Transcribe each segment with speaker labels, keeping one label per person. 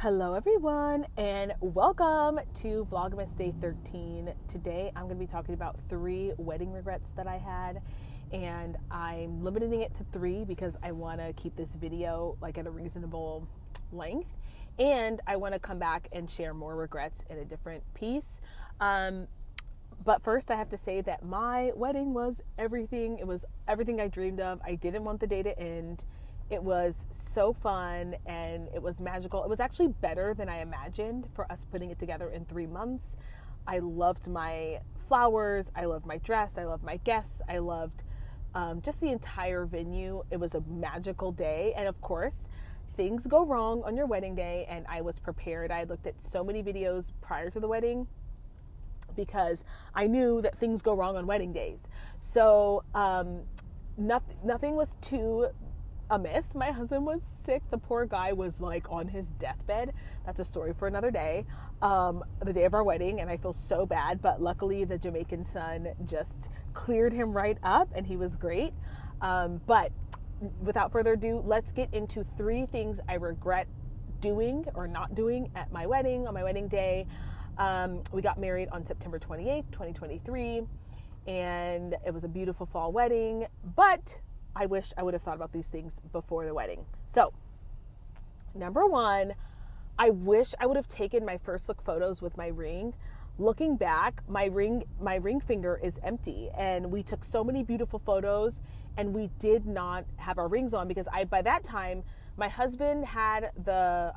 Speaker 1: Hello everyone and welcome to Vlogmas Day 13. Today I'm going to be talking about 3 wedding regrets that I had, and I'm limiting it to 3 because I want to keep this video like at a reasonable length, and I want to come back and share more regrets in a different piece. But first I have to say that my wedding was everything. It was everything I dreamed of. I didn't want the day to end. It was so fun and it was magical. It was actually better than I imagined for us putting it together in 3 months. I loved my flowers. I loved my dress. I loved my guests. I loved just the entire venue. It was a magical day. And of course, things go wrong on your wedding day, and I was prepared. I looked at so many videos prior to the wedding because I knew that things go wrong on wedding days. So nothing was too amiss. My husband was sick. The poor guy was like on his deathbed. That's a story for another day. The day of our wedding, and I feel so bad, but luckily the Jamaican sun just cleared him right up and he was great. But without further ado, let's get into 3 things I regret doing or not doing at my wedding, on my wedding day. We got married on September 28th, 2023, and it was a beautiful fall wedding, but I wish I would have thought about these things before the wedding. So, number 1, I wish I would have taken my first look photos with my ring. Looking back, my ring finger is empty, and we took so many beautiful photos, and we did not have our rings on because by that time, my husband had the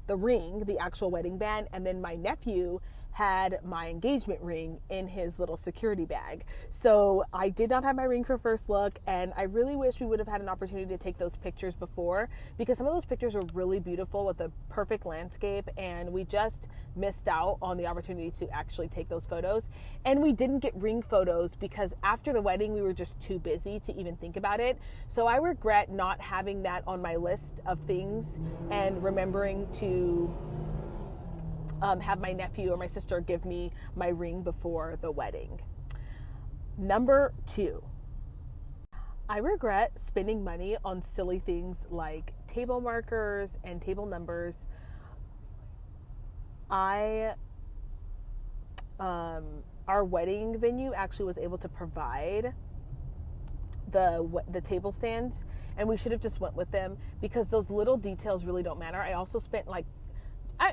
Speaker 1: ring, the actual wedding band, and then my nephew had my engagement ring in his little security bag. So I did not have my ring for first look, and I really wish we would have had an opportunity to take those pictures before, because some of those pictures were really beautiful with a perfect landscape, and we just missed out on the opportunity to actually take those photos. And we didn't get ring photos because after the wedding we were just too busy to even think about it. So I regret not having that on my list of things and remembering to have my nephew or my sister give me my ring before the wedding. Number 2, I regret spending money on silly things like table markers and table numbers. Our wedding venue actually was able to provide the table stands, and we should have just went with them because those little details really don't matter. I also spent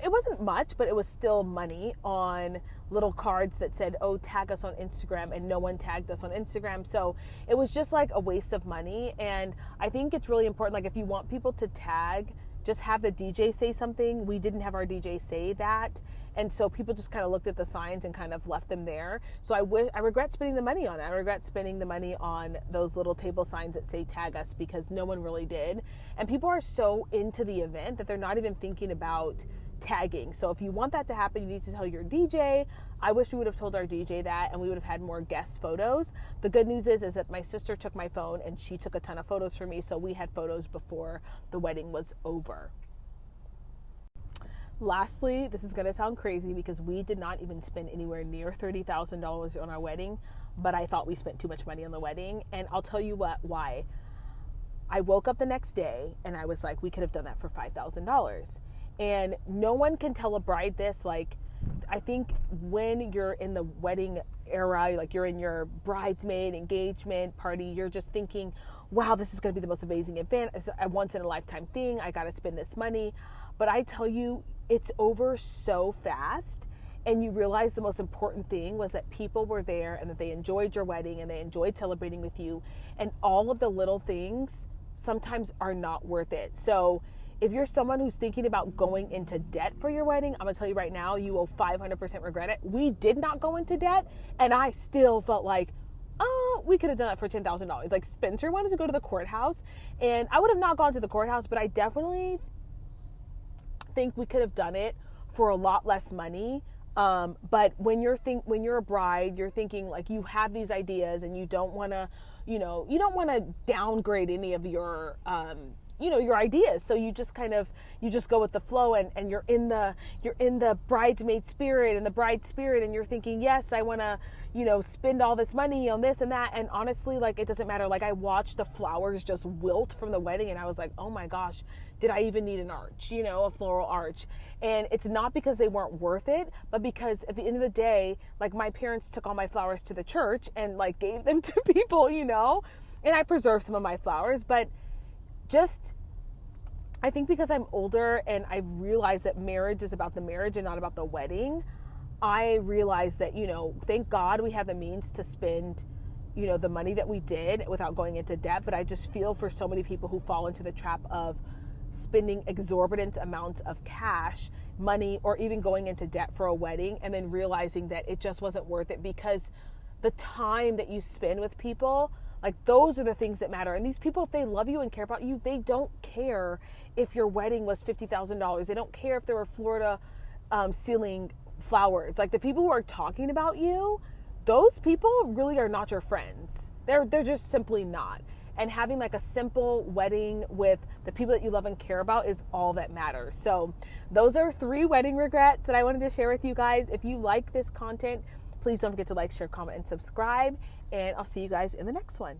Speaker 1: it wasn't much, but it was still money on little cards that said, oh, tag us on Instagram, and no one tagged us on Instagram. So it was just like a waste of money. And I think it's really important, like if you want people to tag, just have the DJ say something. We didn't have our DJ say that. And so people just kind of looked at the signs and kind of left them there. So I regret spending the money on it. I regret spending the money on those little table signs that say tag us because no one really did. And people are so into the event that they're not even thinking about tagging. So if you want that to happen, you need to tell your DJ. I wish we would have told our DJ that, and we would have had more guest photos. The good news is that my sister took my phone and she took a ton of photos for me, so we had photos before the wedding was over. Lastly, this is going to sound crazy because we did not even spend anywhere near $30,000 on our wedding, but I thought we spent too much money on the wedding, and I'll tell you why. I woke up the next day and I was like, we could have done that for $5,000. And no one can tell a bride this. Like, I think when you're in the wedding era, like you're in your bridesmaid engagement party, you're just thinking, wow, this is going to be the most amazing event. It's a once in a lifetime thing. I got to spend this money. But I tell you, it's over so fast. And you realize the most important thing was that people were there and that they enjoyed your wedding and they enjoyed celebrating with you. And all of the little things sometimes are not worth it. So if you're someone who's thinking about going into debt for your wedding, I'm going to tell you right now, you will 500% regret it. We did not go into debt, and I still felt like, oh, we could have done that for $10,000. Like, Spencer wanted to go to the courthouse, and I would have not gone to the courthouse, but I definitely think we could have done it for a lot less money. But when you're a bride, you're thinking like you have these ideas and you don't want to, you don't want to downgrade any of your your ideas. So you just go with the flow, and you're in the bridesmaid spirit and the bride spirit, and you're thinking, yes, I want to, spend all this money on this and that. And honestly, like, it doesn't matter. Like, I watched the flowers just wilt from the wedding, and I was like, oh my gosh, did I even need an arch, a floral arch? And it's not because they weren't worth it, but because at the end of the day, like, my parents took all my flowers to the church and like gave them to people, and I preserved some of my flowers. But I think because I'm older and I've realized that marriage is about the marriage and not about the wedding, I realized that, thank God we have the means to spend, the money that we did without going into debt. But I just feel for so many people who fall into the trap of spending exorbitant amounts of cash, money, or even going into debt for a wedding, and then realizing that it just wasn't worth it, because the time that you spend with people, like, those are the things that matter. And these people, if they love you and care about you, they don't care if your wedding was $50,000. They don't care if there were Florida ceiling flowers. Like, the people who are talking about you, those people really are not your friends. They're just simply not. And having like a simple wedding with the people that you love and care about is all that matters. So those are 3 wedding regrets that I wanted to share with you guys. If you like this content, please don't forget to like, share, comment, and subscribe. And I'll see you guys in the next one.